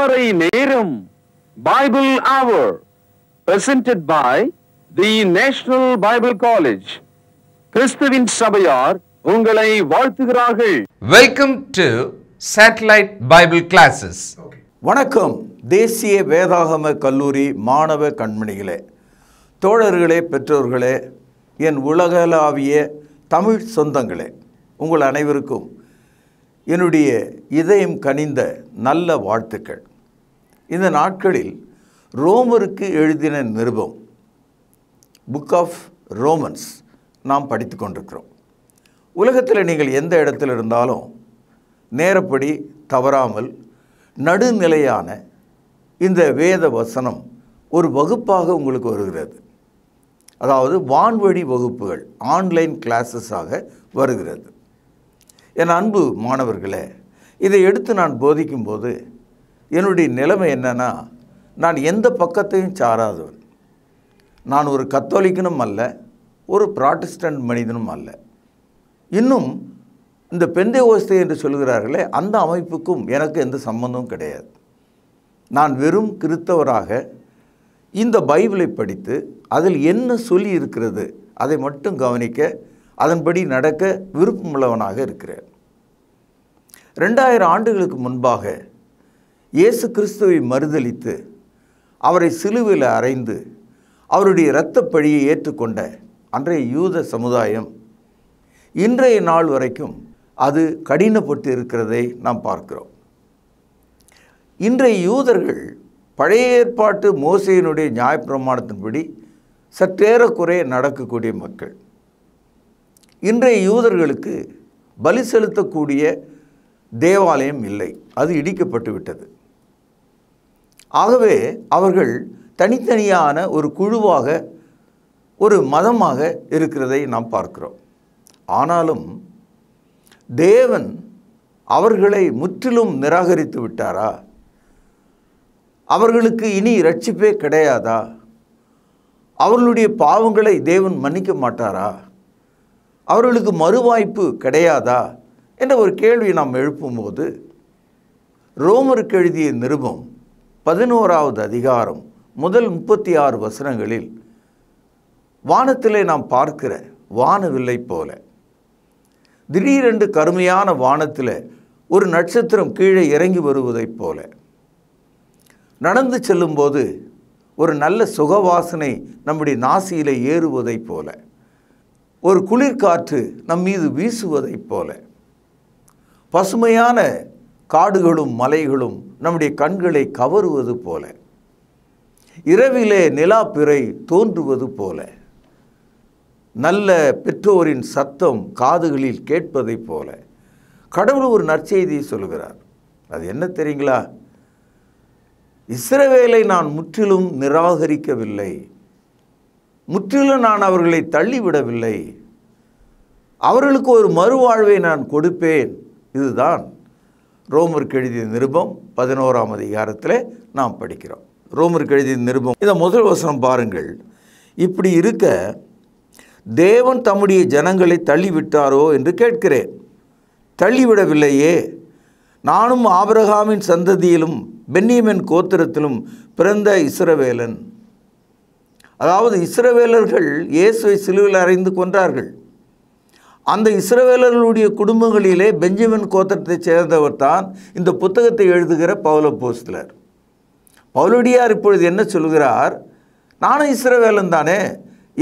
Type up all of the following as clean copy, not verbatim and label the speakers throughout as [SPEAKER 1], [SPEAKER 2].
[SPEAKER 1] திருமறை நேரம் Bible Hour presented by the National Bible College. கிறிஸ்துவின் சபையார் உங்களை வாழ்த்துகிறார்கள்.
[SPEAKER 2] Welcome to Satellite Bible Classes.
[SPEAKER 3] வணக்கம் தேசிய வேதாகம கல்லூரி மாணவ கண்மணிகளே, தோழர்களே, பெற்றோர்களே, என் உலகளாவிய தமிழ் சொந்தங்களே, உங்கள் அனைவருக்கும் என்னுடைய இதயம் கனிந்த நல்ல வாழ்த்துக்கள். இந்த நாட்களில் ரோமருக்கு எழுதின நிருபம், புக் ஆஃப் ரோமன்ஸ் நாம் படித்து கொண்டிருக்கிறோம். உலகத்தில் நீங்கள் எந்த இடத்துல இருந்தாலும் நேரப்படி தவறாமல் நடுநிலையான இந்த வேத வசனம் ஒரு வகுப்பாக உங்களுக்கு வருகிறது. அதாவது வான்வழி வகுப்புகள், ஆன்லைன் கிளாஸஸாக வருகிறது. என் அன்பு மாணவர்களே, இதை எடுத்து நான் போதிக்கும்போது என்னுடைய நிலைமை என்னன்னா, நான் எந்த பக்கத்தையும் சாராதவன். நான் ஒரு கத்தோலிக்கனும் அல்ல, ஒரு புராட்டஸ்டன்ட் மனிதனும் அல்ல. இன்னும் இந்த பெந்தேகோஸ்தே என்று சொல்கிறார்களே, அந்த அமைப்புக்கும் எனக்கு எந்த சம்பந்தமும் கிடையாது. நான் வெறும் கிறிஸ்தவராக இந்த பைபிளை படித்து அதில் என்ன சொல்லி இருக்கிறது அதை மட்டும் கவனிக்க, அதன்படி நடக்க விருப்பமுள்ளவனாக இருக்கிறேன். 2000 ஆண்டுகளுக்கு முன்பாக இயேசு கிறிஸ்துவை மறுதலித்து அவரை சிலுவையில் அறைந்து அவருடைய இரத்தப் பழியை ஏற்றுக்கொண்ட அன்றைய யூத சமுதாயம் இன்றைய நாள் வரைக்கும் அது கடினப்பட்டு இருக்கிறதை நாம் பார்க்கிறோம். இன்றைய யூதர்கள் பழைய ஏற்பாட்டு மோசேயினுடைய நியாயப்பிரமாணத்தின்படி சற்றேறக்குறைய நடக்கக்கூடிய மக்கள். இன்றைய யூதர்களுக்கு பலி செலுத்தக்கூடிய தேவாலயம் இல்லை, அது இடிக்கப்பட்டு விட்டது. ஆகவே அவர்கள் தனித்தனியான ஒரு குழுவாக, ஒரு மதமாக இருக்கிறதை நாம் பார்க்கிறோம். ஆனாலும் தேவன் அவர்களை முற்றிலும் நிராகரித்து விட்டாரா? அவர்களுக்கு இனி இரட்சிப்பே கிடையாதா? அவர்களுடைய பாவங்களை தேவன் மன்னிக்க மாட்டாரா? அவர்களுக்கு மறுவாய்ப்பு கிடையாதா என்ற ஒரு கேள்வியை நாம் எழுப்பும்போது, ரோமருக்கு எழுதிய நிருபம் 11வது அதிகாரம் முதல் 36 வசனங்களில் வானத்திலே நாம் பார்க்கிற வானவில்லை போல, திடீரென்று கருமையான வானத்தில் ஒரு நட்சத்திரம் கீழே இறங்கி வருவதைப் போல, நடந்து செல்லும்போது ஒரு நல்ல சுகவாசனை நம்முடைய நாசியிலே ஏறுவதைப் போல, ஒரு குளிர்காற்று நம் மீது வீசுவதைப் போல, பசுமையான காடுகளும் மலைகளும் நம்முடைய கண்களை கவருவது போல, இரவிலே நிலாப்பிறை தோன்றுவது போல, நல்ல பெற்றோரின் சத்தம் காதுகளில் கேட்பதைப் போல கடவுள் ஒரு நற்செய்தியை சொல்கிறார். அது என்ன தெரியுங்களா? இஸ்ரவேலை நான் முற்றிலும் நிராகரிக்கவில்லை, முற்றிலும் நான் அவர்களை தள்ளிவிடவில்லை, அவர்களுக்கு ஒரு மறுவாழ்வை நான் கொடுப்பேன். இதுதான் ரோமருக்கு எழுதிய நிருபம் 11ஆம் அதிகாரத்தில் நாம் படிக்கிறோம். ரோமருக்கு எழுதிய நிருபம் இந்த முதல் வசனம் பாருங்கள். இப்படி இருக்க தேவன் தம்முடைய ஜனங்களை தள்ளிவிட்டாரோ என்று கேட்கிறேன். தள்ளிவிடவில்லையே, நானும் ஆபிரகாமின் சந்ததியிலும் பென்யமீன் கோத்திரத்திலும் பிறந்த இஸ்ரவேலன். அதாவது இஸ்ரவேலர்கள் இயேசுவை சிலுவையில் அறைந்து கொன்றார்கள். அந்த இஸ்ரவேலர்களுடைய குடும்பங்களிலே பெஞ்சமின் கோத்திரத்தைச் சேர்ந்தவர் தான் இந்த புத்தகத்தை எழுதுகிற பவுல் அப்போஸ்தலர். பவுலடியார் இப்பொழுது என்ன சொல்கிறார்? நானும் இஸ்ரவேலன் தானே,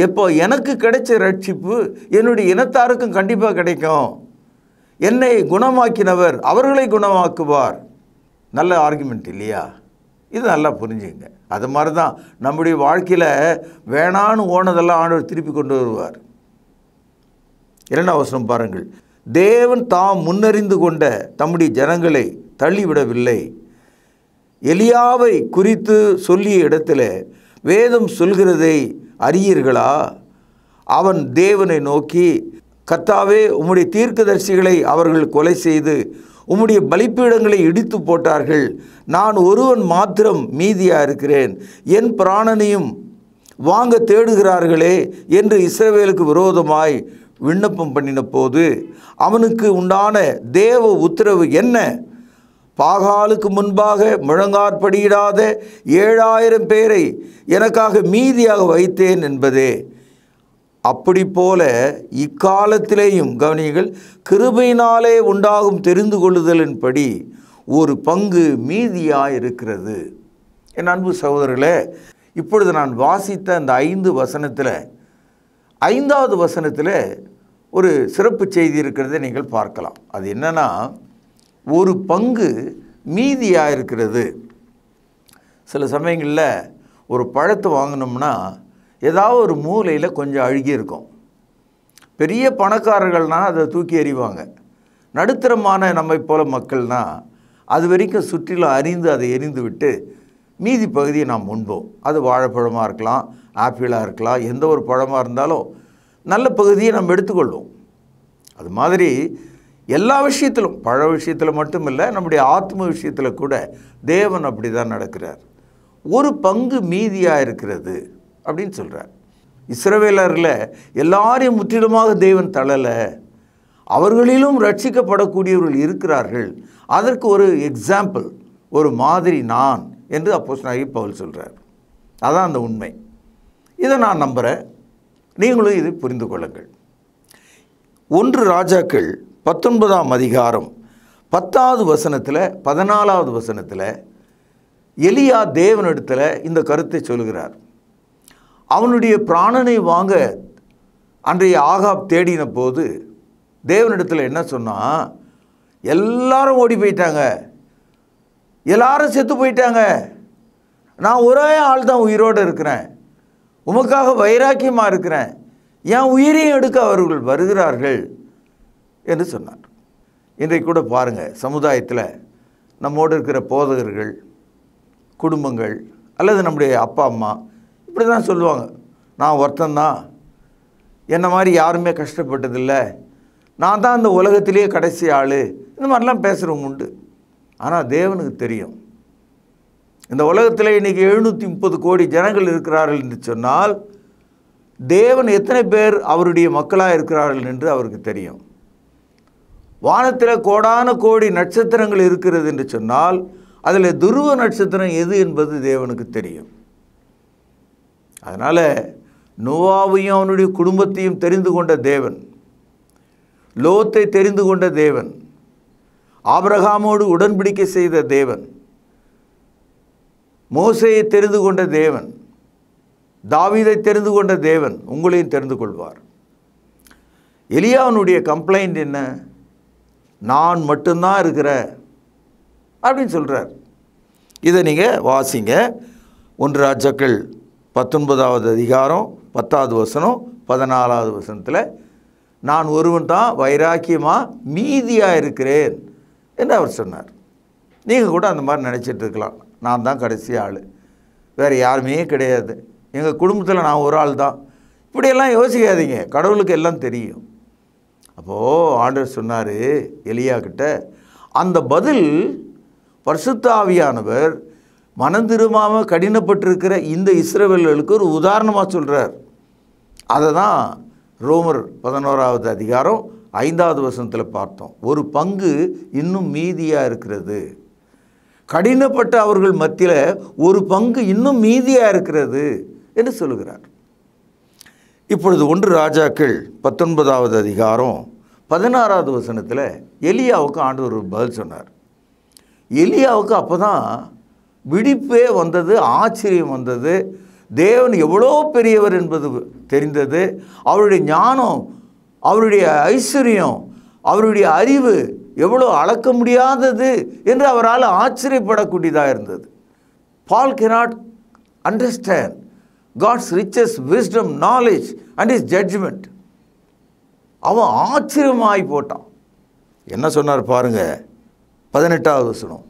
[SPEAKER 3] எப்போ எனக்கு கிடைச்ச ரட்சிப்பு என்னுடைய இனத்தாருக்கும் கண்டிப்பாக கிடைக்கும். என்னை குணமாக்கினவர் அவர்களை குணமாக்குவார். நல்ல ஆர்குமெண்ட் இல்லையா? இது நல்லா புரிஞ்சுங்க. அது மாதிரி தான் நம்முடைய வாழ்க்கையில் வேணான்னு ஓனதெல்லாம் ஆண்டவர் திருப்பி கொண்டு வருவார். 2ஆம் வசனம் பாருங்கள். தேவன் தாம் முன்னறிந்து கொண்ட தம்முடைய ஜனங்களை தள்ளிவிடவில்லை. எலியாவை குறித்து சொல்லிய இடத்துல வேதம் சொல்கிறதை அறியீர்களா? அவன் தேவனை நோக்கி, கர்த்தாவே, உம்முடைய தீர்க்கதரிசிகளை அவர்கள் கொலை செய்து உம்முடைய பலிப்பீடங்களை இடித்து போட்டார்கள். நான் ஒருவன் மாத்திரம் மீதியாக இருக்கிறேன், என் பிராணனையும் வாங்க தேடுகிறார்களே என்று இஸ்ரவேலுக்கு விரோதமாய் விண்ணப்பம் பண்ணின போது அவனுக்கு உண்டான தேவ உத்தரவு என்ன? பாகாலுக்கு முன்பாக முழங்காற்படியிடாத 7000 பேரை எனக்காக மீதியாக வைத்தேன் என்பதே. அப்படி போல இக்காலத்திலேயும் கவனியுங்கள், கிருபையினாலே உண்டாகும் தெரிந்து கொள்ளுதலின்படி ஒரு பங்கு மீதியாக இருக்கிறது. என் அன்பு சகோதரர்களே, இப்பொழுது நான் வாசித்த அந்த 5 வசனத்தில் 5வது வசனத்தில் ஒரு சிறப்பு செய்தி இருக்கிறதை நீங்கள் பார்க்கலாம். அது என்னன்னா, ஒரு பங்கு மீதியாக இருக்கிறது. சில சமயங்களில் ஒரு பழத்தை வாங்கினோம்னா ஏதாவது ஒரு மூலையில் கொஞ்சம் அழுகி இருக்கும். பெரிய பணக்காரர்கள்னால் அதை தூக்கி எறிவாங்க. நடுத்தரமான நம்மை போல மக்கள்னால் அது வரைக்கும் சுற்றிலும் அறிந்து அதை எரிந்து விட்டு மீதி பகுதியை நாம் உண்போம். அது வாழைப்பழமாக இருக்கலாம், ஆப்பிளாக இருக்கலாம், எந்த ஒரு பழமாக இருந்தாலும் நல்ல பகுதியை நம்ம எடுத்துக்கொள்வோம். அது மாதிரி எல்லா விஷயத்திலும், பழ விஷயத்தில் மட்டும் இல்லை, நம்முடைய ஆத்ம விஷயத்தில் கூட தேவன் அப்படி தான் நடக்கிறார். ஒரு பங்கு மீதியாக இருக்கிறது அப்படின்னு சொல்கிறார். இஸ்ரவேலரில் எல்லாரையும் முற்றிலுமாக தேவன் தள்ளலை, அவர்களிலும் ரட்சிக்கப்படக்கூடியவர்கள் இருக்கிறார்கள். அதற்கு ஒரு எக்ஸாம்பிள், ஒரு மாதிரி நான் என்று அப்போஸ்தலனாகிய பவுல் சொல்கிறார். அதான் அந்த உண்மை. இதை நான் நம்புகிறேன், நீங்களும் இதை புரிந்து கொள்ளுங்கள். 1 ராஜாக்கள் 19ஆம் அதிகாரம் 10வது வசனத்தில் 14வது வசனத்தில் எலியா தேவனிடத்தில் இந்த கருத்தை சொல்கிறார். அவனுடைய பிராணனை வாங்க அன்றைய ஆகாப் தேடின போது தேவனிடத்தில் என்ன சொன்னால், எல்லாரும் ஓடி போயிட்டாங்க, எல்லாரும் செத்து போயிட்டாங்க, நான் ஒரே ஆள் தான் உயிரோடு இருக்கிறேன், உமக்காக வைராக்கியமாக இருக்கிறேன், என் உயிரையும் எடுக்க அவர்கள் வருகிறார்கள் என்று சொன்னார். இன்றைக்கு கூட பாருங்கள், சமுதாயத்தில் நம்மோடு இருக்கிற போதகர்கள், குடும்பங்கள் அல்லது நம்முடைய அப்பா அம்மா இப்படி தான் சொல்லுவாங்க, நான் ஒருத்தந்தான், என்ன மாதிரி யாருமே கஷ்டப்பட்டதில்லை, நான் தான் இந்த உலகத்திலேயே கடைசி ஆள், இந்த மாதிரிலாம் பேசுகிறவங்க உண்டு. ஆனால் தேவனுக்கு தெரியும், இந்த உலகத்தில் இன்றைக்கி 730 கோடி ஜனங்கள் இருக்கிறார்கள் என்று சொன்னால் தேவன் எத்தனை பேர் அவருடைய மக்களாக இருக்கிறார்கள் என்று அவருக்கு தெரியும். வானத்தில் கோடான கோடி நட்சத்திரங்கள் இருக்கிறது என்று சொன்னால் அதில் துருவ நட்சத்திரம் எது என்பது தேவனுக்கு தெரியும். அதனால் நோவாவையும் அவனுடைய குடும்பத்தையும் தெரிந்து கொண்ட தேவன், லோத்தை தெரிந்து கொண்ட தேவன், ஆபிரகாமோடு உடன்படிக்கை செய்த தேவன், மோசேயை தெரிந்து கொண்ட தேவன், தாவீதை தெரிந்து கொண்ட தேவன் உங்களையும் தெரிந்து கொள்வார். எலியாவினுடைய கம்ப்ளைண்ட் என்ன? நான் மட்டும்தான் இருக்கிறேன் அப்படின்னு சொல்கிறார். இதை நீங்கள் வாசிங்க. 1 ராஜாக்கள் 19வது அதிகாரம் 10வது வசனம் 14வது வசனத்தில் நான் ஒருவன் தான் வைராக்கியமாக மீதியாக இருக்கிறேன் என்று அவர் சொன்னார். நீங்கள் கூட அந்த மாதிரி நினச்சிட்டு இருக்கலாம், நான் தான் கடைசி ஆள், வேறு யாருமே கிடையாது, எங்கள் குடும்பத்தில் நான் ஒரு ஆள் தான், இப்படியெல்லாம் யோசிக்காதீங்க, கடவுளுக்கு எல்லாம் தெரியும். அப்போது ஆண்டவர் சொன்னார் எலியா கிட்ட, அந்த பதில் பரிசுத்த ஆவியானவர் மனம் திரும்பாமல் கடினப்பட்டிருக்கிற இந்த இஸ்ரவேலர்களுக்கு ஒரு உதாரணமாக சொல்கிறார். அதை தான் ரோமர் 11வது அதிகாரம் 5வது வசனத்தில் பார்த்தோம். ஒரு பங்கு இன்னும் மீதியாக இருக்கிறது, கடினப்பட்ட அவர்கள் மத்தியில் ஒரு பங்கு இன்னும் மீதியாக இருக்கிறது என்று சொல்லுகிறார். இப்பொழுது 1 ராஜாக்கள் 19வது அதிகாரம் 16வது வசனத்தில் எலியாவுக்கு ஆண்டவர் ஒரு பதில் சொன்னார். எலியாவுக்கு அப்போ தான் விழிப்பே வந்தது, ஆச்சரியம் வந்தது, தேவன் எவ்வளோ பெரியவர் என்பது தெரிந்தது, அவருடைய ஞானம், அவருடைய ஐஸ்வர்யம், அவருடைய அறிவு எவ்வளோ அளக்க முடியாதது என்று அவரால் ஆச்சரியப்படக்கூடியதாக இருந்தது. Paul cannot understand God's riches, wisdom, knowledge and his judgment. அவன் ஆச்சரியமாகி போட்டான். என்ன சொன்னார் பாருங்க, 18வது வசனம்,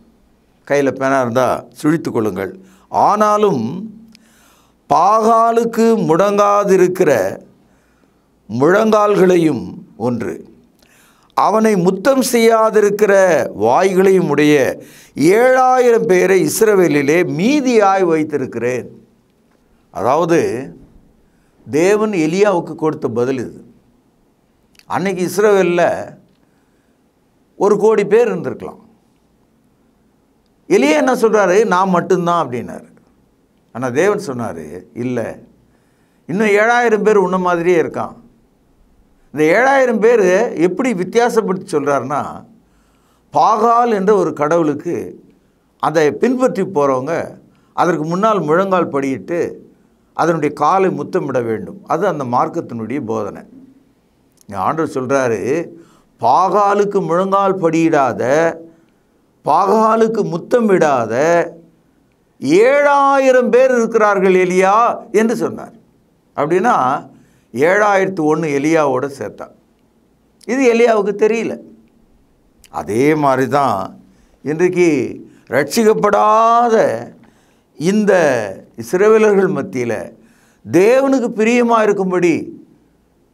[SPEAKER 3] கையில் பேனா இருந்தால் சுழித்து கொள்ளுங்கள். ஆனாலும் பாகாலுக்கு முடங்காதிருக்கிற முழங்கால்களையும் ஒன்று, அவனை முத்தம் செய்யாதிருக்கிற வாய்களையும் உடைய 7000 பேரை இஸ்ரவேலிலே மீதியாய் வைத்திருக்கிறேன். அதாவது தேவன் எலியாவுக்கு கொடுத்த பதில் இது. அன்னைக்கு இஸ்ரவேலில் 1 கோடி பேர் இருந்திருக்கலாம், எலியா என்ன சொல்கிறாரு, நான் மட்டும்தான் அப்படின்னாரு. ஆனால் தேவன் சொன்னார், இல்லை, இன்னும் 7000 பேர் உன்ன மாதிரியே இருக்கான். இந்த 7000 பேர் எப்படி வித்தியாசப்படுத்தி சொல்கிறாருன்னா, பாகால் என்ற ஒரு கடவுளுக்கு அதை பின்பற்றி போகிறவங்க அதற்கு முன்னால் முழங்கால் படியிட்டு அதனுடைய காலை முத்தமிட வேண்டும். அது அந்த மார்க்கத்தினுடைய போதனை. ஆண்டவர் சொல்கிறாரு, பாகாலுக்கு முழங்கால் படியிடாத, பாகாலுக்கு முத்தமிடாத 7000 பேர் இருக்கிறார்கள் எலியா என்று சொன்னார். அப்படின்னா 7001 எலியாவோட சேர்த்தான். இது எலியாவுக்கு தெரியல. அதே மாதிரி தான் இன்றைக்கு ரட்சிக்கப்படாத இந்த இஸ்ரவேலர்கள் மத்தியில் தேவனுக்கு பிரியமாக இருக்கும்படி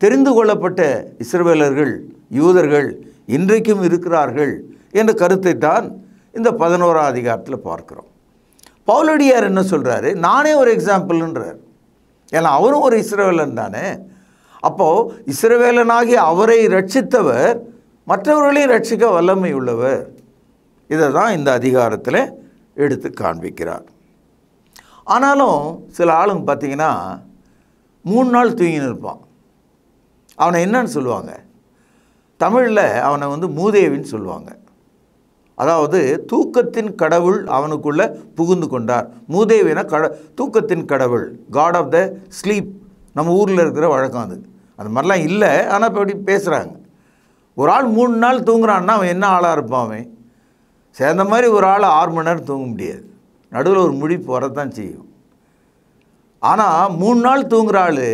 [SPEAKER 3] தெரிந்து கொள்ளப்பட்ட இஸ்ரவேலர்கள், யூதர்கள் இன்றைக்கும் இருக்கிறார்கள் என்ற கருத்தை தான் இந்த 11ஆம் அதிகாரத்தில் பார்க்கிறோம். பவுலடியார் என்ன சொல்கிறாரு, நானே ஒரு எக்ஸாம்பிள்ன்றார். ஏன்னா அவரும் ஒரு இஸ்ரவேலன் தானே. அப்போது இஸ்ரவேலனாகி அவரை ரட்சித்தவர் மற்றவர்களையும் ரட்சிக்க வல்லமை உள்ளவர். இதை தான் இந்த அதிகாரத்தில் எடுத்து காண்பிக்கிறார். ஆனாலும் சில ஆளுங்க பார்த்திங்கன்னா 3 நாள் தூங்கின்னு இருப்பான். அவனை என்னன்னு சொல்லுவாங்க, தமிழில் அவனை மூதேவின்னு சொல்லுவாங்க. அதாவது தூக்கத்தின் கடவுள் அவனுக்குள்ளே புகுந்து கொண்டார். மூதேவினா தூக்கத்தின் கடவுள், காட் ஆஃப் த ஸ்லீப். நம்ம ஊரில் இருக்கிற வழக்கம் அது. அது மாதிரிலாம் இல்லை, ஆனால் இப்போ இப்படி பேசுகிறாங்க. ஒரு ஆள் 3 நாள் தூங்குறான்னா அவன் என்ன ஆளாக இருப்பான்? அவன் சேர்ந்த மாதிரி ஒரு ஆள் 6 மணி நேரம் தூங்க முடியாது. நடுவில் ஒரு முழிப்பு வரத்தான் செய்யும். ஆனால் 3 நாள் தூங்குற ஆள்,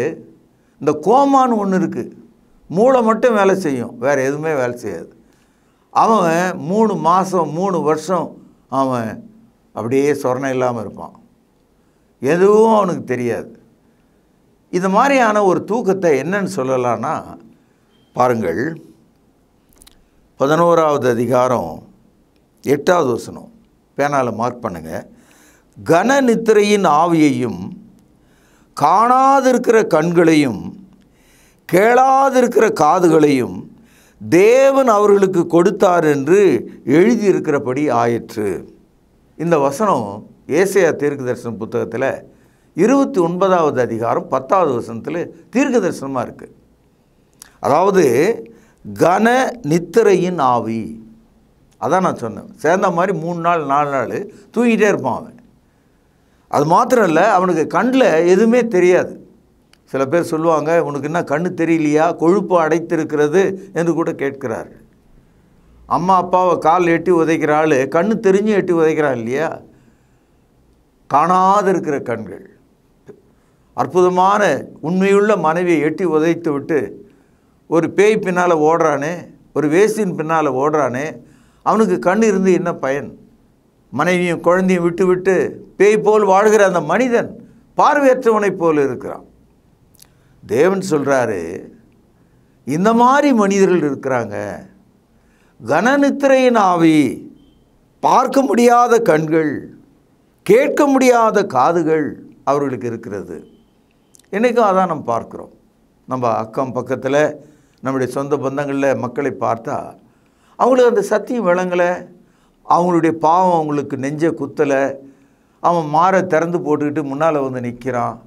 [SPEAKER 3] இந்த கோமான்னு ஒன்று இருக்குது, மூளை மட்டும் வேலை செய்யும், வேறு எதுவுமே வேலை செய்யாது. அவன் 3 மாதம் 3 வருஷம் அவன் அப்படியே சொரணை இல்லாமல் இருப்பான், எதுவும் அவனுக்கு தெரியாது. இது மாதிரியான ஒரு தூக்கத்தை என்னன்னு சொல்லலான்னா, பாருங்கள் 11ஆவது அதிகாரம் 8வது வசனம், பேனால மார்க் பண்ணுங்க. கன நித்திரையின் ஆவியையும் காணாதிருக்கிற கண்களையும் கேளாதிருக்கிற காதுகளையும் தேவன் அவர்களுக்கு கொடுத்தார் என்று எழுதியிருக்கிறபடி ஆயிற்று. இந்த வசனம் ஏசாயா தீர்க்கதரிசன புத்தகத்தில் 29வது அதிகாரம் 10வது வசனத்தில் தீர்க்க தரிசனமாக இருக்குது. அதாவது கன நித்திரையின் ஆவி, அதான் நான் சொன்னேன். சேர்ந்த மாதிரி 3 நாள் 4 நாள் தூங்கிட்டே இருப்பான் அவன். அது மாத்திரம் இல்லை, அவனுக்கு கண்ணில் எதுவுமே தெரியாது. சில பேர் சொல்லுவாங்க, உனக்கு என்ன கண்ணு தெரியலையா, கொழுப்பு அடைத்திருக்கிறது என்று கூட கேட்கிறார்கள். அம்மா அப்பாவை கால் எட்டி உதைக்கிற ஆள் கண்ணு தெரிஞ்சு எட்டி உதைக்கிறாள் இல்லையா? காணாது இருக்கிற கண்கள். அற்புதமான உண்மையுள்ள மனைவியை எட்டி உதைத்து விட்டு ஒரு பேய் பின்னால் ஓடுறானே, ஒரு வேசின் பின்னால் ஓடுறானே, அவனுக்கு கண் இருந்து என்ன பயன்? மனைவியும் குழந்தையும் விட்டு விட்டு பேய் போல் வாழ்கிற அந்த மனிதன் பார்வையற்றவனைப் போல் இருக்கிறான். தேவன் சொல்கிறாரு, இந்த மாதிரி மனிதர்கள் இருக்கிறாங்க. கனநித்திரையின் ஆவி, பார்க்க முடியாத கண்கள், கேட்க முடியாத காதுகள் அவர்களுக்கு இருக்கிறது. இன்றைக்கும் அதான் நம்ம பார்க்குறோம். நம்ம அக்கம் பக்கத்தில் நம்முடைய சொந்த பந்தங்களில் மக்களை பார்த்தா அவங்களுக்கு அந்த சத்தியம் விளங்கலை, அவங்களுடைய பாவம் அவங்களுக்கு நெஞ்ச குத்தலை, அவன் மாற திறந்து போட்டுக்கிட்டு முன்னால் நிற்கிறான்,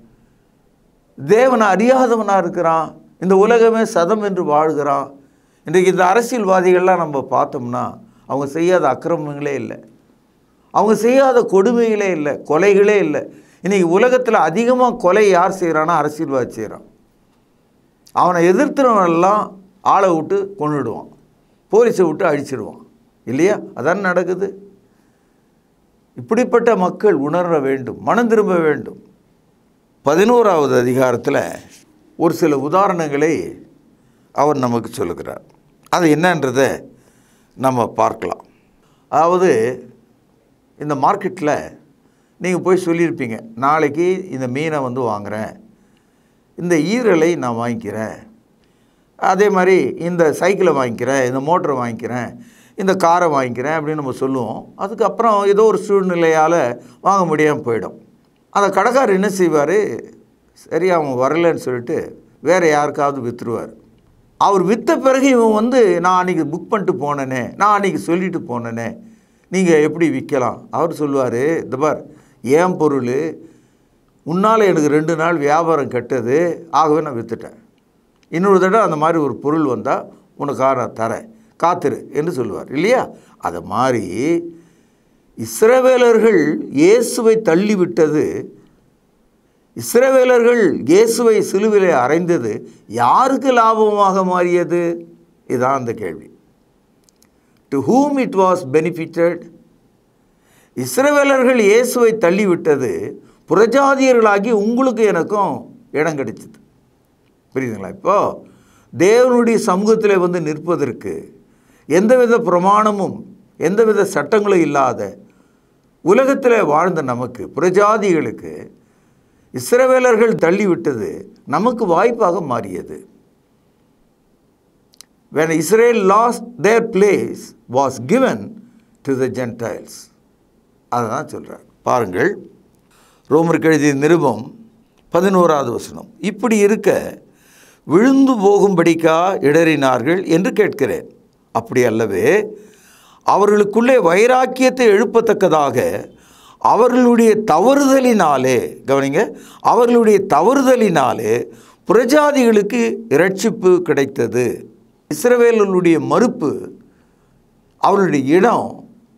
[SPEAKER 3] தேவனை அறியாதவனாக இருக்கிறான், இந்த உலகமே சதம் என்று வாழ்கிறான். இன்றைக்கு இந்த அரசியல்வாதிகள்லாம் நம்ம பார்த்தோம்னா அவங்க செய்யாத அக்கிரமங்களே இல்லை, அவங்க செய்யாத கொடுமைகளே இல்லை, கொலைகளே இல்லை. இன்றைக்கி உலகத்தில் அதிகமாக கொலை யார் செய்கிறான்னா அரசியல்வாதி செய்கிறான். அவனை எதிர்த்துறவனெல்லாம் ஆளை விட்டு கொண்டுடுவான், போலீஸை விட்டு அழிச்சிடுவான் இல்லையா? அதான் நடக்குது. இப்படிப்பட்ட மக்கள் உணர வேண்டும், மனம் திரும்ப வேண்டும். 11ஆவது அதிகாரத்தில் ஒரு சில உதாரணங்களை அவர் நமக்கு சொல்லுகிறார். அது என்னன்றதை நம்ம பார்க்கலாம். அதாவது இந்த மார்க்கெட்டில் நீங்கள் போய் சொல்லியிருப்பீங்க, நாளைக்கு இந்த மீனை வாங்குகிறேன், இந்த ஈரலை நான் வாங்கிக்கிறேன், அதே மாதிரி இந்த சைக்கிளை வாங்கிக்கிறேன், இந்த மோட்டரை வாங்கிக்கிறேன், இந்த காரை வாங்கிக்கிறேன் அப்படின்னு நம்ம சொல்லுவோம். அதுக்கப்புறம் ஏதோ ஒரு சூழ்நிலையால் வாங்க முடியாமல் போயிடும். அந்த கடைக்காரர் என்ன செய்வார், சரி அவன் வரலன்னு சொல்லிட்டு வேறு யாருக்காவது விற்றுருவார். அவர் விற்ற பிறகு இவன் நான் அன்றைக்கி புக் பண்ணிட்டு போனேனே, நான் அன்றைக்கி சொல்லிட்டு போனேனே, நீங்கள் எப்படி விற்கலாம்? அவர் சொல்லுவார், இந்த பார், ஏன் பொருள், உன்னால் எனக்கு 2 நாள் வியாபாரம் கெட்டது, ஆகவே நான் விற்றுட்டேன். இன்னொரு தடவை அந்த மாதிரி ஒரு பொருள் வந்தால் உனக்காக நான் தரேன், காத்திரு என்று சொல்லுவார் இல்லையா? அது மாதிரி இஸ்ரவேலர்கள் இயேசுவை தள்ளிவிட்டது, இஸ்ரவேலர்கள் இயேசுவை சிலுவிலே அறைந்தது யாருக்கு லாபமாக மாறியது? இதுதான் அந்த கேள்வி. To whom it was benefited? இஸ்ரவேலர்கள் இயேசுவை தள்ளிவிட்டது புறஜாதியர்களாகி உங்களுக்கு எனக்கும் இடம் கிடைச்சது. புரியுதுங்களா? இப்போது தேவனுடைய சமூகத்தில் வந்து நிற்பதற்கு எந்தவித பிரமாணமும் எந்தவித சட்டங்களும் இல்லாத உலகத்தில் வாழ்ந்த நமக்கு, புறஜாதிகளுக்கு இஸ்ரவேலர்கள் தள்ளிவிட்டது நமக்கு வாய்ப்பாக மாறியது. When Israel lost their place was given to the Gentiles. அதுதான் சொல்கிறார். பாருங்கள், ரோமருக்கு எழுதிய நிருபம் 11வது வசனம். இப்படி இருக்க விழுந்து போகும்படிக்கா இடறினார்கள் என்று கேட்கிறேன். அப்படி அல்லவே, அவர்களுக்குள்ளே வைராக்கியத்தை எழுப்பத்தக்கதாக அவர்களுடைய தவறுதலினாலே, கவனிங்க, அவர்களுடைய தவறுதலினாலே புறஜாதிகளுக்கு இரட்சிப்பு கிடைத்தது. இஸ்ரவேலர்களுடைய மறுப்பு அவர்களுடைய இடம்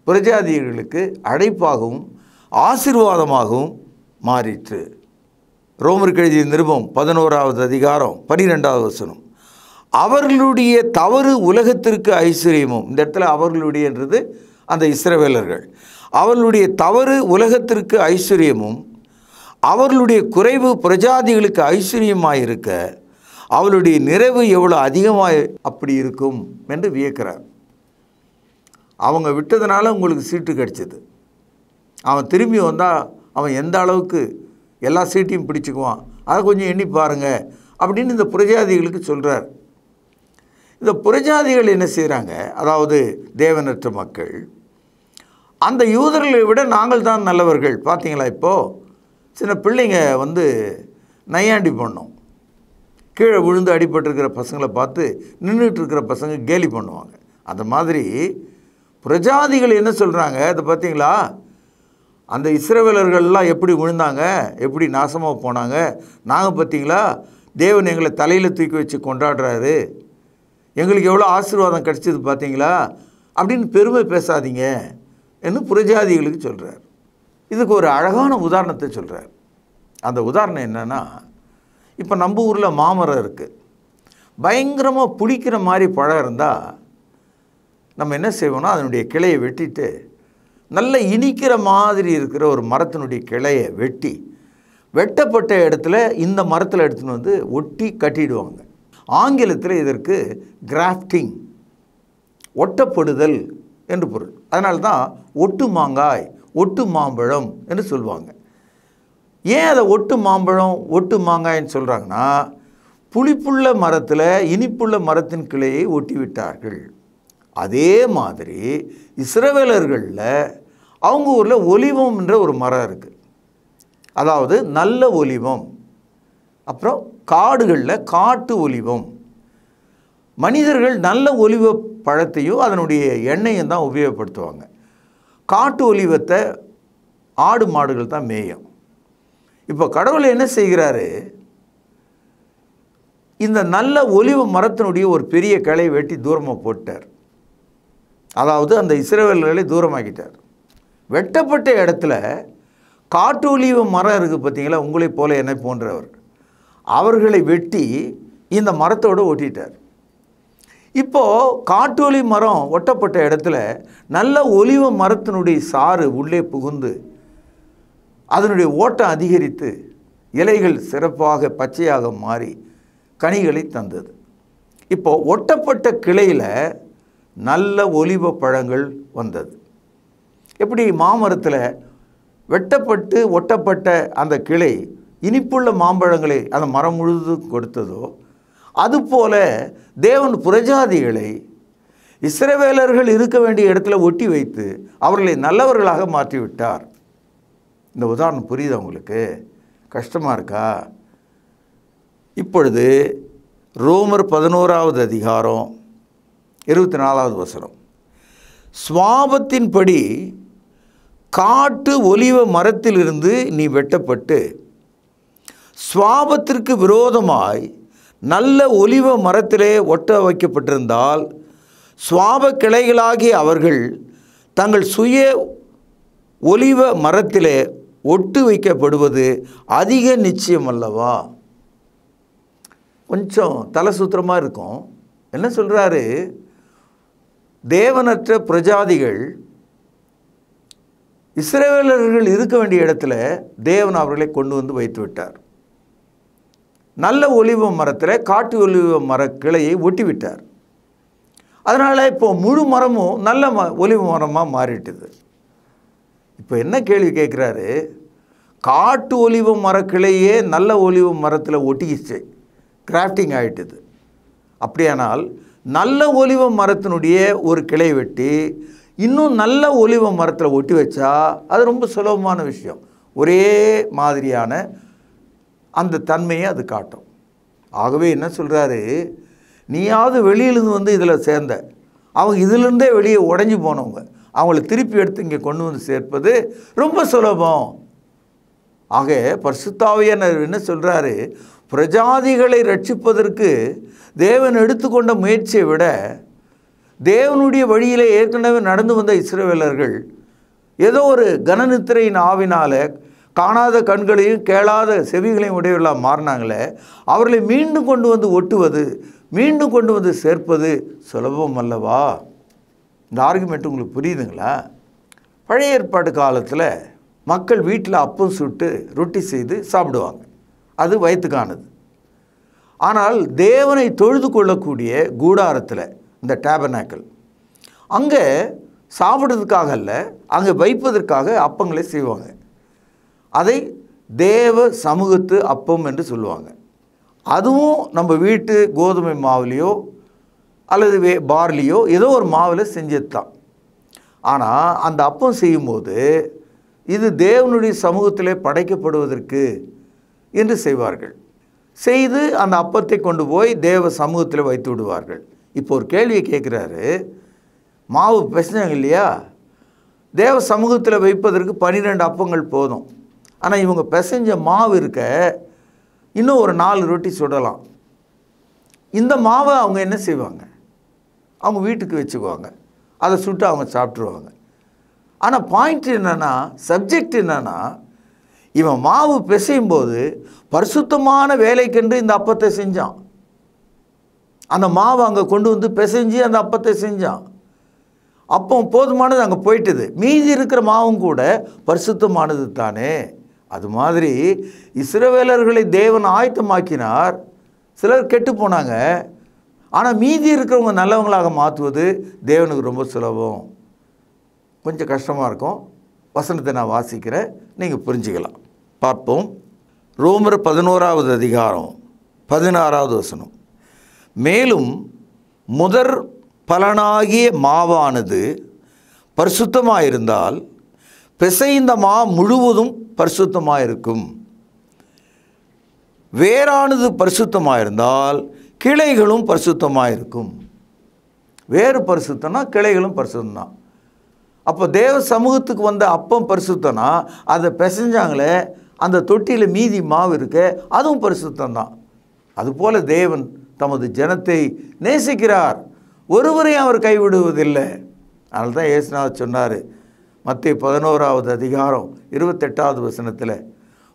[SPEAKER 3] புறஜாதிகளுக்கு அடைப்பாகவும் ஆசீர்வாதமாகவும் மாறிற்று. ரோமருக்கு எழுதிய நிருபம் 11வது அதிகாரம் 12வது வசனம். அவர்களுடைய தவறு உலகத்திற்கு ஐஸ்வர்யமும். இந்த இடத்துல அவர்களுடையன்றது அந்த இஸ்ரவேலர்கள். அவர்களுடைய தவறு உலகத்திற்கு ஐஸ்வர்யமும் அவர்களுடைய குறைவு புறஜாதிகளுக்கு ஐஸ்வர்யமாயிருக்க அவளுடைய நிறைவு எவ்வளோ அதிகமாக அப்படி இருக்கும் என்று வியக்கிறார். அவங்க விட்டதுனால உங்களுக்கு சீட்டு கிடச்சிது. அவன் திரும்பி வந்தால் அவன் எந்த அளவுக்கு எல்லா சீட்டையும் பிடிச்சிக்குவான், அதை கொஞ்சம் எண்ணி பாருங்கள் அப்படின்னு இந்த புறஜாதிகளுக்கு சொல்கிறார். இந்த புறஜாதிகள் என்ன செய்கிறாங்க? அதாவது தேவனற்ற மக்கள், அந்த யூதர்களை விட நாங்கள் தான் நல்லவர்கள். பார்த்தீங்களா, இப்போது சின்ன பிள்ளைங்க வந்து நையாண்டி பண்ணோம், கீழே விழுந்து அடிபட்டிருக்கிற பசங்களை பார்த்து நின்றுட்டு இருக்கிற பசங்க கேலி பண்ணுவாங்க. அந்த மாதிரி புறஜாதிகள் என்ன சொல்கிறாங்க? அதை பார்த்தீங்களா, அந்த இஸ்ரவேலர்கள்லாம் எப்படி விழுந்தாங்க, எப்படி நாசமாக போனாங்க, நாங்கள் பார்த்தீங்களா தேவன் எங்களை தலையில் தூக்கி வச்சு கொண்டாடுறாரு, எங்களுக்கு எவ்வளோ ஆசீர்வாதம் கிடச்சிது பார்த்தீங்களா அப்படின்னு பெருமை பேசாதீங்க என்று புறஜாதிகளுக்கு சொல்கிறார். இதுக்கு ஒரு அழகான உதாரணத்தை சொல்கிறார். அந்த உதாரணம் என்னென்னா, இப்போ நம்ம ஊரில் மாமரம் இருக்குது, பயங்கரமாக புளிக்கிற மாதிரி பழம் இருந்தால் நம்ம என்ன செய்வோம்னா அதனுடைய கிளையை வெட்டிட்டு நல்ல இனிக்கிற மாதிரி இருக்கிற ஒரு மரத்தினுடைய கிளையை வெட்டி வெட்டப்பட்ட இடத்துல இந்த மரத்தில் எடுத்துன்னு வந்து ஒட்டி கட்டிடுவாங்க. ஆங்கிலத்தில் இதற்கு கிராஃப்டிங், ஒட்டப்படுதல் என்று பொருள். அதனால தான் ஒட்டு மாங்காய், ஒட்டு மாம்பழம் என்று சொல்லுவாங்க. ஏன் அதை ஒட்டு மாம்பழம் ஒட்டு மாங்காய்ன்னு சொல்கிறாங்கன்னா, புளிப்புள்ள மரத்தில் இனிப்புள்ள மரத்தின் கிளையை ஒட்டி விட்டார்கள். அதே மாதிரி இஸ்ரவேலர்களில் அவங்க ஊரில் ஒலிவம் என்ற ஒரு மரம் இருக்குது, அதாவது நல்ல ஒலிவம். அப்புறம் காடுகளில் காட்டு ஒலிவம். மனிதர்கள் நல்ல ஒலிவ பழத்தையும் அதனுடைய எண்ணெயும் தான் உபயோகப்படுத்துவாங்க. காட்டு ஒலிவத்தை ஆடு மாடுகள் தான் மேயும். இப்போ கடவுள் என்ன செய்கிறாரு, இந்த நல்ல ஒலிவ மரத்தினுடைய ஒரு பெரிய கிளையை வெட்டி தூரமாக போட்டார். அதாவது அந்த இஸ்ரவேலர்களை தூரமாக்கிட்டார். வெட்டப்பட்ட இடத்துல காட்டு ஒலிவ மரம் இருக்குது பார்த்தீங்களா, உங்களை போல என்னை போன்றவர், அவர்களை வெட்டி இந்த மரத்தோடு ஒட்டிட்டார். இப்போது காட்டு ஒலி மரம் ஒட்டப்பட்ட இடத்துல நல்ல ஒலிவ மரத்தினுடைய சாறு உள்ளே புகுந்து அதனுடைய ஓட்டம் அதிகரித்து இலைகள் சிறப்பாக பச்சையாக மாறி கனிகளை தந்தது. இப்போது ஒட்டப்பட்ட கிளையில் நல்ல ஒலிவ பழங்கள் வந்தது. எப்படி மாமரத்தில் வெட்டப்பட்டு ஒட்டப்பட்ட அந்த கிளை இனிப்புள்ள மாம்பழங்களை அந்த மரம் முழுவதும் கொடுத்ததோ, அதுபோல தேவன் புறஜாதிகளை இஸ்ரவேலர்கள் இருக்க வேண்டிய இடத்துல ஒட்டி வைத்து அவர்களை நல்லவர்களாக மாற்றிவிட்டார். இந்த உதாரணம் புரியுதா உங்களுக்கு? கஷ்டமாக இருக்கா? இப்பொழுது ரோமர் 11வது அதிகாரம் 24வது வசனம். சுவாபத்தின்படி காட்டு ஒலிவ மரத்திலிருந்து நீ வெட்டப்பட்டு சுவாபத்திற்கு விரோதமாய் நல்ல ஒலிவ மரத்திலே ஒட்ட வைக்கப்பட்டிருந்தால் சுவாப கிளைகளாகிய அவர்கள் தங்கள் சுய ஒலிவ மரத்திலே ஒட்டு வைக்கப்படுவது அதிக நிச்சயம் அல்லவா? கொஞ்சம் தலை சுத்திரமாக இருக்கும். என்ன சொல்கிறாரு? தேவனற்ற பிரஜாதிகள் இஸ்ரவேலர்கள் இருக்க வேண்டிய இடத்துல தேவன் அவர்களை கொண்டு வந்து வைத்து விட்டார். நல்ல ஒலிவ மரத்தில் காட்டு ஒலிவ மர கிளையை ஒட்டி விட்டார். அதனால் இப்போ முழு மரமும் நல்ல ஒலிவ மரமாக மாறிட்டுது. இப்போ என்ன கேள்வி கேட்குறாரு? காட்டு ஒலிவ மரக்கிளையே நல்ல ஒலிவ மரத்தில் ஒட்டிக்கிச்சு, கிராஃப்டிங் ஆகிட்டுது. அப்படியானால் நல்ல ஒலிவ மரத்தினுடைய ஒரு கிளை வெட்டி இன்னும் நல்ல ஒலிவ மரத்தில் ஒட்டி வச்சா அது ரொம்ப சுலபமான விஷயம். ஒரே மாதிரியான அந்த தன்மையை அது காட்டும். ஆகவே என்ன சொல்கிறாரு? நீயாவது வெளியிலேருந்து வந்து இதில் சேர்ந்த, அவங்க இதிலிருந்தே வெளியே உடஞ்சி போனவங்க, அவங்கள திருப்பி எடுத்து இங்கே கொண்டு வந்து சேர்ப்பது ரொம்ப சுலபம். ஆக பரிசுத்தாவியானவர் என்ன சொல்கிறாரு? பிரஜாதிகளை ரட்சிப்பதற்கு தேவன் எடுத்துக்கொண்ட முயற்சியை விட தேவனுடைய வழியில் ஏற்கனவே நடந்து வந்த இஸ்ரவேலர்கள் ஏதோ ஒரு கனநித்திரையின் ஆவினால் காணாத கண்களையும் கேளாத செவிகளையும் உடையவர்களாக மாறினாங்களே, அவர்களை மீண்டும் கொண்டு வந்து ஒட்டுவது, மீண்டும் கொண்டு வந்து சேர்ப்பது சுலபம் அல்லவா? இந்த ஆர்குமெண்ட் உங்களுக்கு புரியுதுங்களா? பழைய ஏற்பாட்டு காலத்தில் மக்கள் வீட்டில் அப்பம் சுட்டு ரொட்டி செய்து சாப்பிடுவாங்க, அது வயிற்றுக்கானது. ஆனால் தேவனை தொழுது கொள்ளக்கூடிய கூடாரத்தில், இந்த டேபர்னாக்கிள், அங்கே சாப்பிட்றதுக்காக அல்ல, அங்கே வைப்பதற்காக அப்பங்களை செய்வாங்க. அதை தேவ சமூகத்து அப்பம் என்று சொல்லுவாங்க. அதுவும் நம்ம வீட்டு கோதுமை மாவுலேயோ அல்லது பார்லியோ ஏதோ ஒரு மாவில் செஞ்சது தான். ஆனால் அந்த அப்பம் செய்யும்போது இது தேவனுடைய சமூகத்திலே படைக்கப்படுவதற்கு என்று செய்வார்கள். செய்து அந்த அப்பத்தை கொண்டு போய் தேவ சமூகத்தில் வைத்து விடுவார்கள். இப்போ ஒரு கேள்வியை கேட்குறாரு. மாவு பிசைஞ்சாங்க இல்லையா, தேவ சமூகத்தில் வைப்பதற்கு 12 அப்பங்கள் போதும். ஆனால் இவங்க பிசைஞ்ச மாவு இருக்க இன்னும் ஒரு 4 ரொட்டி சுடலாம். இந்த மாவை அவங்க என்ன செய்வாங்க? அவங்க வீட்டுக்கு வச்சுக்குவாங்க, அதை சுட்டு அவங்க சாப்பிட்ருவாங்க. ஆனால் பாயிண்ட் என்னென்னா, சப்ஜெக்ட் என்னென்னா, இவன் மாவு பிசையும் போது பரிசுத்தமான வேலைக்கென்று இந்த அப்பத்தை செஞ்சான். அந்த மாவை அங்கே கொண்டு வந்து பிசைஞ்சு அந்த அப்பத்தை செஞ்சான். அப்போ போதுமானது அங்கே போயிட்டுது. மீதி இருக்கிற மாவும் கூட பரிசுத்தமானது தானே. அது மாதிரி இஸ்ரவேலர்களை தேவன் ஆயத்தமாக்கினார். சிலர் கெட்டு போனாங்க. ஆனால் மீதி இருக்கிறவங்க நல்லவங்களாக மாற்றுவது தேவனுக்கு ரொம்ப சுலபம். கொஞ்சம் கஷ்டமாக இருக்கும். வசனத்தை நான் வாசிக்கிறேன், நீங்கள் புரிஞ்சுக்கலாம். பார்ப்போம். ரோமர் 11வது அதிகாரம் 16வது வசனம். மேலும் முதற் பலனாகிய மாவானது பரிசுத்தமாயிருந்தால் பிசைந்த மா முழுவதும் பரிசுத்தமாயிருக்கும். வேறானது பரிசுத்தமாயிருந்தால் கிளைகளும் பரிசுத்தமாயிருக்கும். வேறு பரிசுத்தம்னா கிளைகளும் பரிசுத்தம்தான். அப்போ தேவ சமூகத்துக்கு வந்த அப்பம் பரிசுத்தம்னா அதை பிசைஞ்சாங்களே அந்த தொட்டியில் மீதி மாவு இருக்க, அதுவும் பரிசுத்தம்தான். அதுபோல் தேவன் தமது ஜனத்தை நேசிக்கிறார், ஒருவரையும் அவர் கைவிடுவதில்லை. அதனால தான் இயேசுநாதர் சொன்னார், மத்தேயு 11வது அதிகாரம் 28வது வசனத்தில்,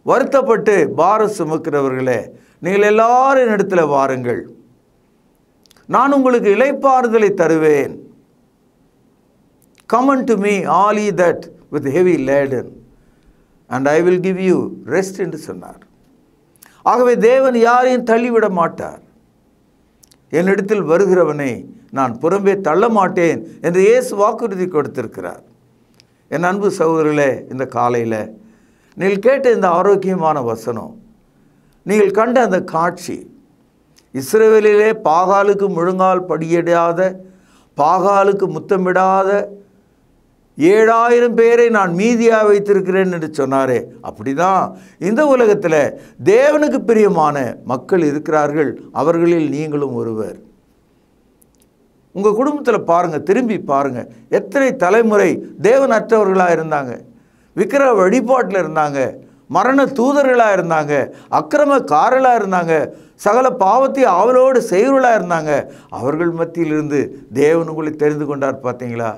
[SPEAKER 3] வருத்தப்பட்டு பாரம் சுமக்கிறவர்களே நீங்கள் எல்லாரும் இடத்துல வாருங்கள், நான் உங்களுக்கு இளைப்பாறுதலை தருவேன். Come unto me all ye that with heavy laden and I will give you rest என்று சொன்னார். ஆகவே தேவன் யாரையும் தள்ளிவிட மாட்டார். என்னிடத்தில் வருகிறவனை நான் புறம்பே தள்ள மாட்டேன் என்று இயேசு வாக்குறுதி கொடுத்திருக்கிறார். என் அன்பு சகோதரர்களே, இந்த காலையில் நீங்கள் கேட்ட இந்த ஆரோக்கியமான வசனம், நீங்கள் கண்ட அந்த காட்சி, இஸ்ரவேலிலே பாகாலுக்கு முழங்கால் படியிடாத, பாகாலுக்கு முத்தமிடாத 7000 பேரை நான் மீதியாக வைத்திருக்கிறேன் என்று சொன்னாரே, அப்படிதான் இந்த உலகத்தில் தேவனுக்கு பிரியமான மக்கள் இருக்கிறார்கள். அவர்களில் நீங்களும் ஒருவர். உங்கள் குடும்பத்தில் பாருங்கள், திரும்பி பாருங்கள், எத்தனை தலைமுறை தேவனற்றவர்களாக இருந்தாங்க, விக்கிரக வழிபாட்டில் இருந்தாங்க, மரண தூதர்களாக இருந்தாங்க, அக்கிரமக்காரர்களாக இருந்தாங்க, சகல பாவத்தை ஆவலோடு செய்வர்களாக இருந்தாங்க. அவர்கள் மத்தியிலிருந்து தேவன் உங்களை தெரிந்து கொண்டார். பார்த்தீங்களா?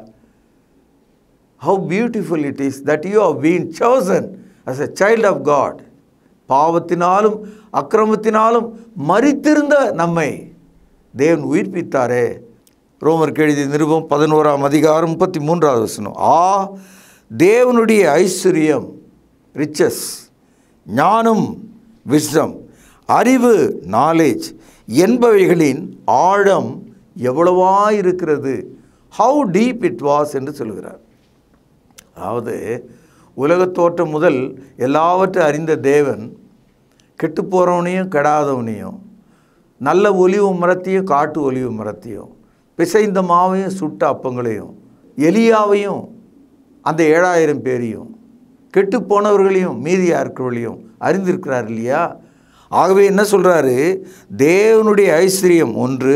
[SPEAKER 3] How beautiful it is that you have been chosen as a child of God. பாவத்தினாலும் அக்கிரமத்தினாலும் மரித்திருந்த நம்மை தேவன் உயிர்ப்பித்தாரே. ரோமருக்கு எழுதிய நிருபம் 11ஆம் அதிகாரம் 33வது வசனம். தேவனுடைய ஐஸ்வர்யம், ரிச்சஸ், ஞானம், விஸ்டம், அறிவு, நாலேஜ் என்பவைகளின் ஆழம் எவ்வளவாயிருக்கிறது. ஹவு டீப் இட் வாஸ் என்று சொல்கிறார். அதாவது உலகத் தோற்றம் முதல் எல்லாவற்றையும் அறிந்த தேவன் கெட்டு போகிறவனையும் கெடாதவனையும், நல்ல ஒலிவு மரத்தையும் காட்டு ஒலிவு மரத்தையும், பிசைந்த மாவையும் சுட்ட அப்பங்களையும், எலியாவையும் அந்த 7000 பேரையும், கெட்டு போனவர்களையும் மீதியாக இருக்கிறவர்களையும் அறிந்திருக்கிறார் இல்லையா? ஆகவே என்ன சொல்கிறாரு? தேவனுடைய ஐஸ்வர்யம் 1,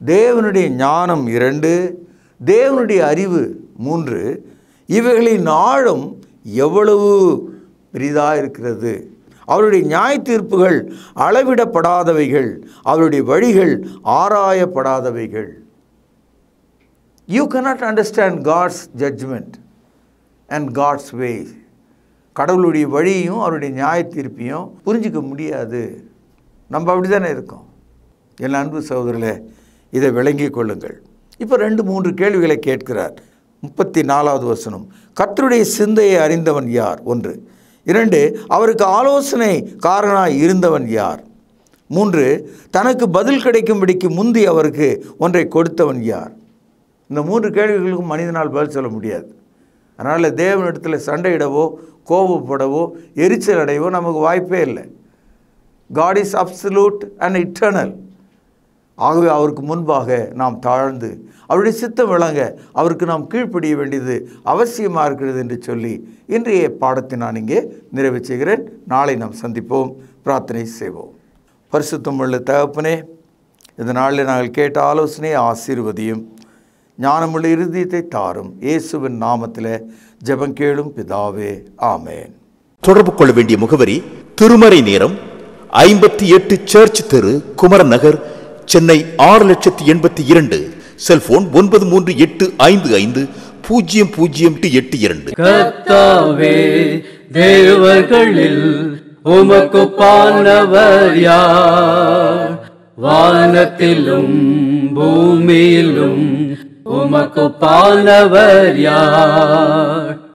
[SPEAKER 3] தேவனுடைய ஞானம் 2, தேவனுடைய அறிவு 3, இவைகளின் ஆழம் எவ்வளவு பெரிதாக இருக்கிறது. அவருடைய நியாய தீர்ப்புகள் அளவிடப்படாதவைகள், அவருடைய வழிகள் ஆராயப்படாதவைகள். You cannot understand God's judgment and God's ways. கடவுளுடைய வழியும் அவருடைய நியாய தீர்ப்பையும் புரிஞ்சிக்க முடியாது. நம்ம அப்படி தானே இருக்கோம். என் அன்பு சகோதரர்களே, இதை விளங்கி கொள்ளுங்கள். இப்போ 2-3 கேள்விகளை கேட்கிறார். 34வது வசனம். கர்த்தருடைய சிந்தையை அறிந்தவன் யார்? 1. 2. அவருக்கு ஆலோசனை காரணாய் இருந்தவன் யார்? 3. தனக்கு பதில் கிடைக்கும்படிக்கு முந்தி அவருக்கு ஒன்றை கொடுத்தவன் யார்? இந்த 3 கேள்விகளுக்கும் மனிதனால் பதில் சொல்ல முடியாது. அதனால் தேவனிடத்தில் சண்டையிடவோ, கோபப்படவோ, எரிச்சல் அடையவோ நமக்கு வாய்ப்பே இல்லை. God is absolute and eternal. ஆகவே அவருக்கு முன்பாக நாம் தாழ்ந்து அவருடைய சித்தம் விளங்க அவருக்கு நாம் கீழ்ப்படிய வேண்டியது அவசியமாக இருக்கிறது என்று சொல்லி இன்றைய பாடத்தை நான் இங்கே நிறைவு செய்கிறேன். நாளை நாம் சந்திப்போம். பிரார்த்தனை செய்வோம். பரிசுத்தமுள்ள தகப்பனே, இந்த நாளில் நாங்கள் கேட்ட ஆலோசனையை ஆசீர்வதியும், ஞானமுள்ள இருதயத்தை தாரும். இயேசுவின் நாமத்தில் ஜெபம் கேளும் பிதாவே, ஆமேன்.
[SPEAKER 4] தொடர்பு கொள்ள வேண்டிய முகவரி: திருமறை நேரம், 58 சர்ச் தெரு, குமரன் நகர், சென்னை 6,82,000. செல்போன் 9385500882.
[SPEAKER 5] கர்த்தாவே, தேவர்களில் உமக்குப்பானவர் யார்? வானத்திலும் பூமியிலும் உமக்குப்பானவர் யார்?